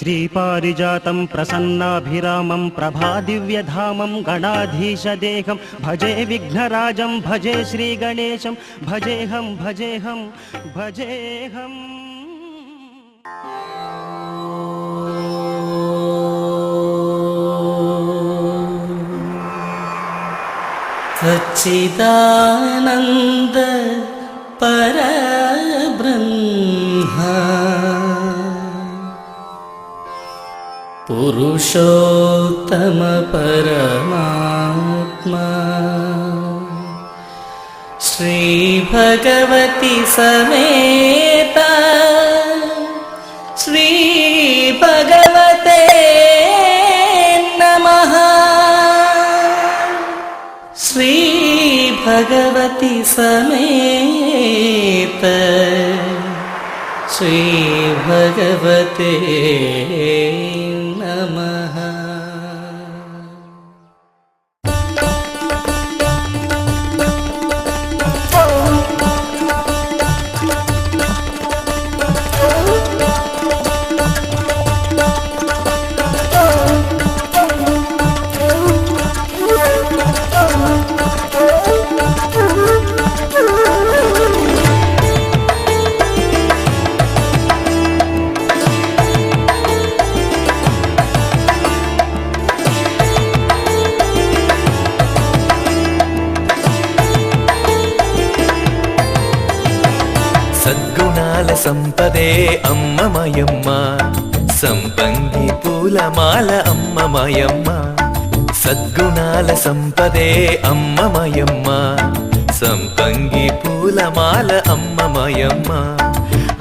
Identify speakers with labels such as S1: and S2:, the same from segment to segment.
S1: श्रीपारिजातं प्रसन्नाभिरामं प्रभादिव्यधामं गणाधीशदेहं भजे विघ्नराजं भजे श्रीगणेशं भजेहं भजेहं भजेहं।
S2: सच्चिदानन्द परब्रह्म पुरुषोत्तम परमात्मा श्री भगवती समेत श्री भगवते नमः। श्री भगवती समेत श्री भगवते नमः।
S3: సద్గుణాల సంపదే అమ్మ మాయమ్మ, సంపంగి పూలమాల అమ్మ మాయమ్మ. సద్గుణాల సంపదే అమ్మ మాయమ్మ, సంపంగి పూలమాల అమ్మ మాయమ్మ.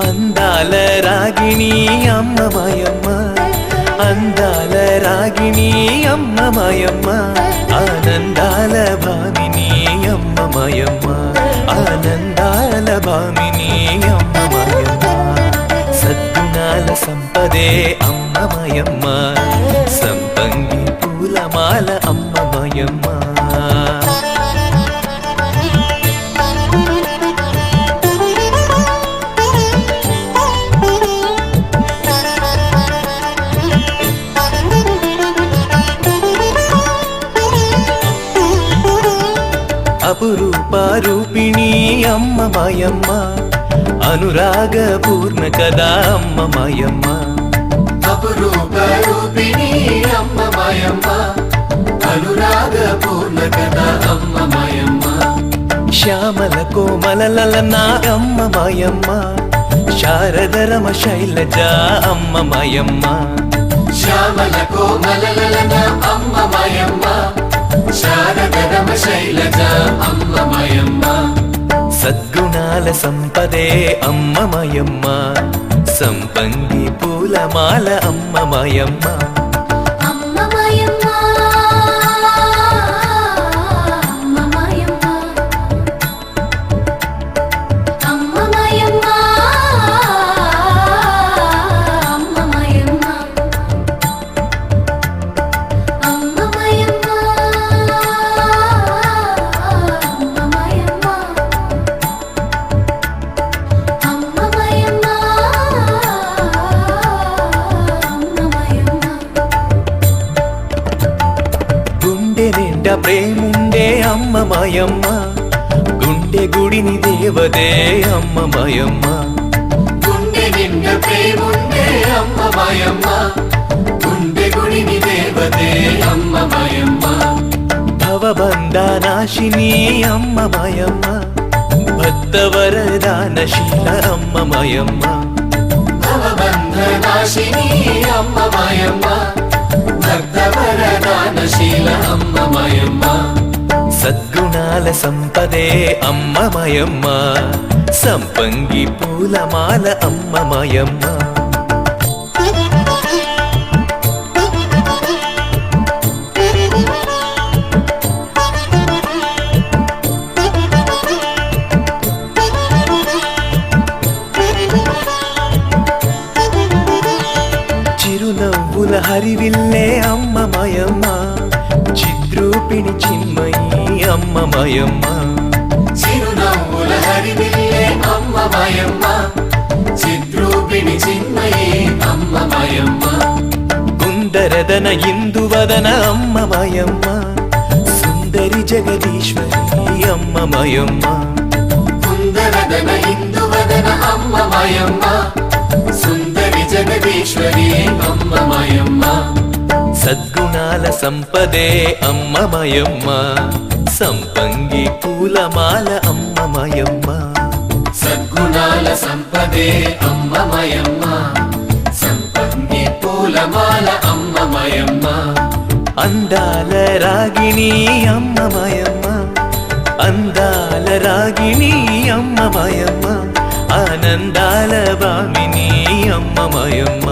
S3: అందాల రాగిణి అమ్మ మాయమ్మ, అందాల రాగిణి అమ్మ మాయమ్మ. ఆనందాల భామిని అమ్మ మాయమ్మ, ఆనందాల భామిని అమ్మ మాయమ్మ. సద్గుణాల సంపదే అమ్మ మాయమ్మ, సంపంగి పూలమాల అమ్మ మాయమ్మ. అపురూప రూపిణి అమ్మ మాయమ్మ, అనురాగ పూర్ణ కదా అమ్మ మాయమ్మ.
S4: అపురూప రూపిణి అమ్మ మాయమ్మ, అనురాగ పూర్ణ కదా అమ్మ మాయమ్మ.
S3: శ్యామల కోమలలన అమ్మ మాయమ్మ, శారదరమ శైలజ అమ్మ మాయమ్మ.
S4: శ్యామల కోమలలన అమ్మ మాయమ్మ, శారదరమ శైలజ అమ్మ మాయమ్మ.
S3: సద్గుణాల సంపదే అమ్మ మాయమ్మ, సంపంగి పూలమాల అమ్మ మాయమ్మ. ప్రేముండే అమ్మ మాయమ్మ, గుండె గుడిని దేవదే అమ్మ మాయమ్మ.
S4: గుండె నిండా ప్రేముండే అమ్మ మాయమ్మ, గుండె గుడిని దేవదే అమ్మ మాయమ్మ.
S3: భవబంధ నాశిని అమ్మ మాయమ్మ, భక్తవరదానశీల అమ్మ మాయమ్మ.
S4: భవబంధ నాశిని అమ్మ మాయమ్మ, భక్తవరదానశీల అమ్మ మాయమ్మ.
S3: సద్గుణాల సంపదే అమ్మ మాయమ్మ, సంపంగి పూలమాల అమ్మ మాయమ్మ. చిరునవ్వుల హరివిల్లే అమ్మ మాయమ్మ, చిద్రూపిణి చిన్మయి అమ్మ మాయమ్మ.
S4: చిరునవ్వుల హరివిల్లే అమ్మ మాయమ్మ, చిద్రూపిణి రూపిణి చిన్మయీ అమ్మ మాయమ్మ
S3: కుందరదన ఇందువదన అమ్మ మాయమ్మ సుందరి జగదీశ్వరి అమ్మ మాయమ్మ
S4: కుందరదన ఇందువదన అమ్మ మాయమ్మ సుందరి జగదీశ్వరి అమ్మ మాయమ్మ
S3: సద్గుణాల సంపదే అమ్మ మాయమ్మ సంపంగి పూలమాల అమ్మ మాయమ్మ
S4: సద్గుణాల సంపదే అమ్మ మాయమ్మ సంపంగి పూలమాల అమ్మ మాయమ్మ
S3: అందాల రాగిణి అమ్మ మాయమ్మ అందాల రాగిణి అమ్మ మాయమ్మ ఆనందాల బామిని అమ్మ మాయమ్మ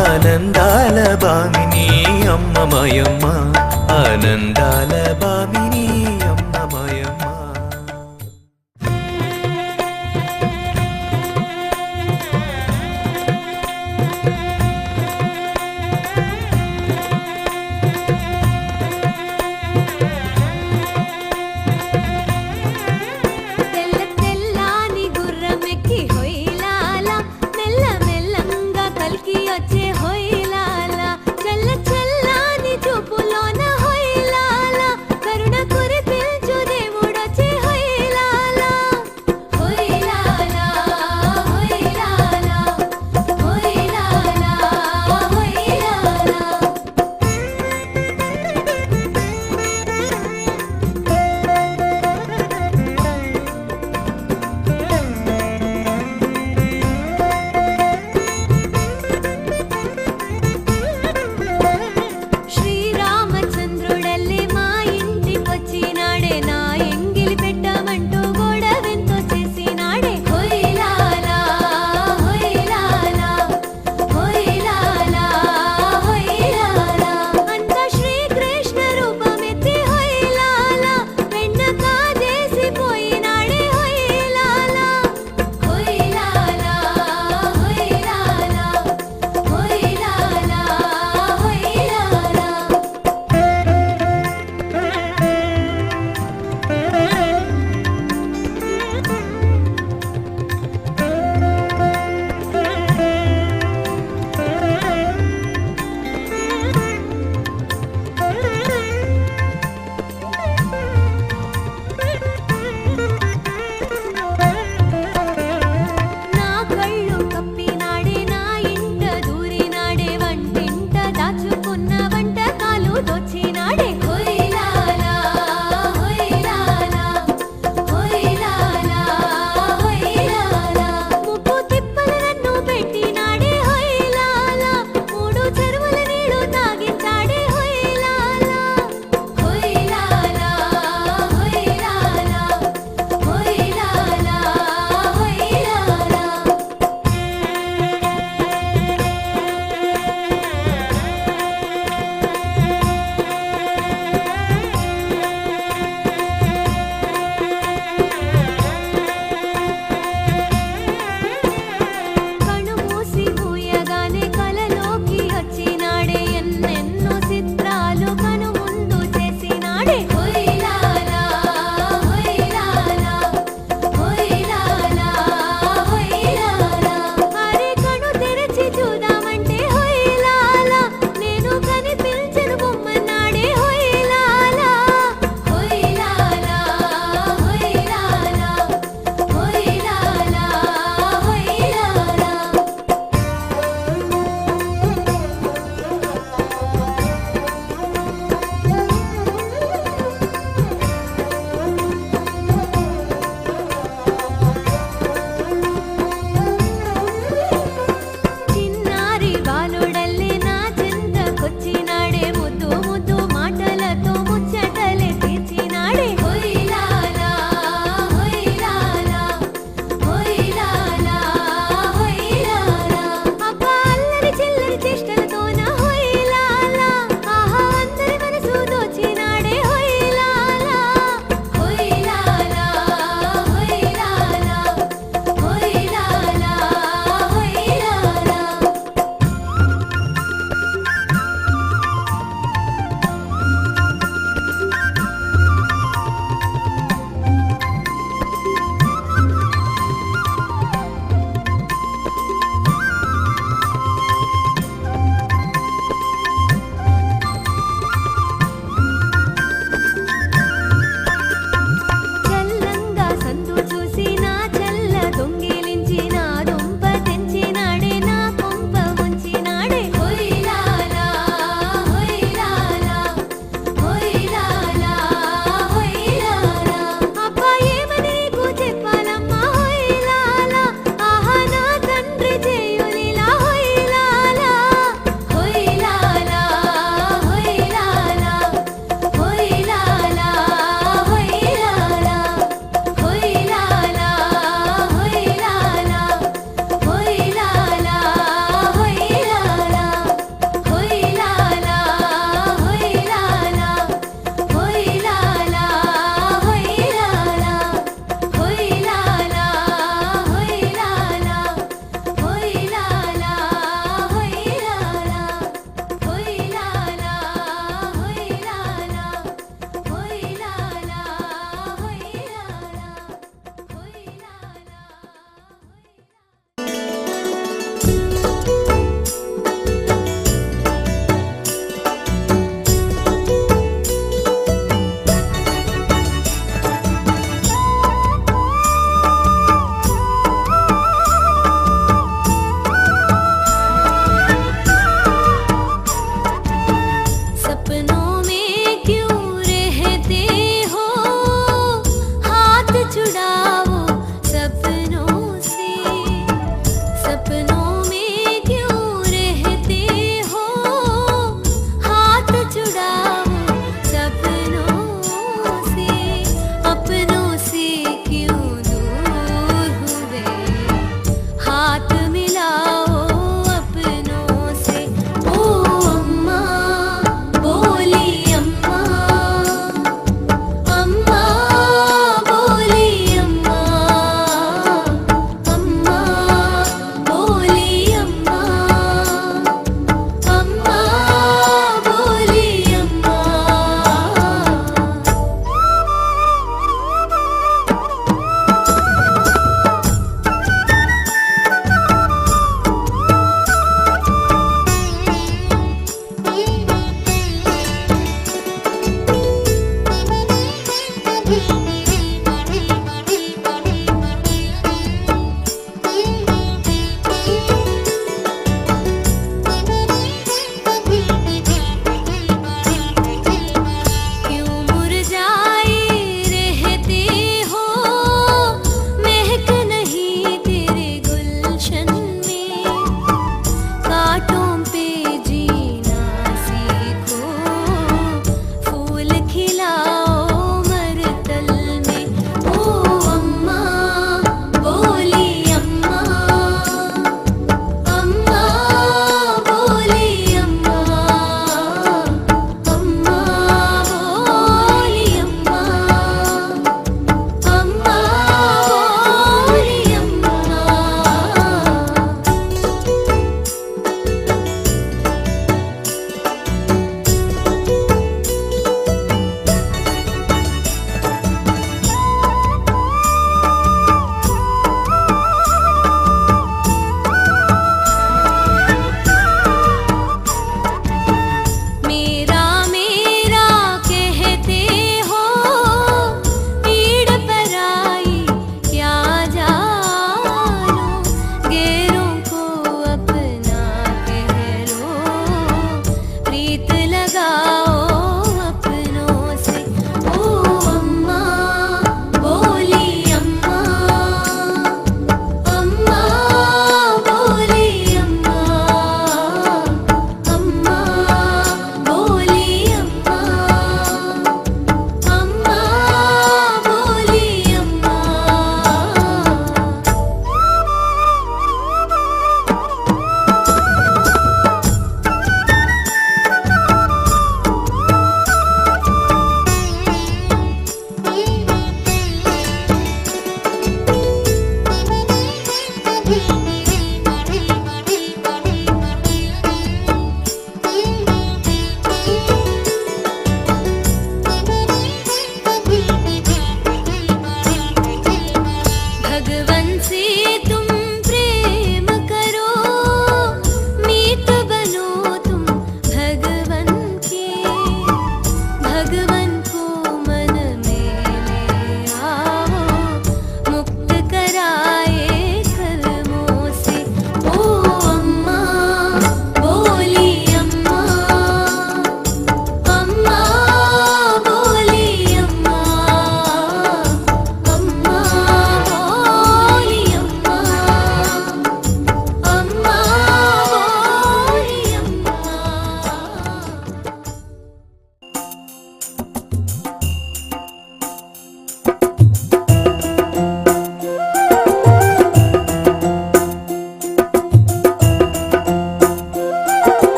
S3: ఆనందాల బామిని అమ్మ మాయమ్మ ఆనందాల బామిని అమ్మ మాయమ్మ
S5: తెల్ల తెల్లాని గుర్రమెక్కి హొయ్లాల మెల్ల మెల్లంగా కలికి వచ్చే హొయ్లాల చల్ల చల్లాని చూపులోన హొయ్లాల కరుణ కురి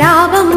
S5: రావమ్మ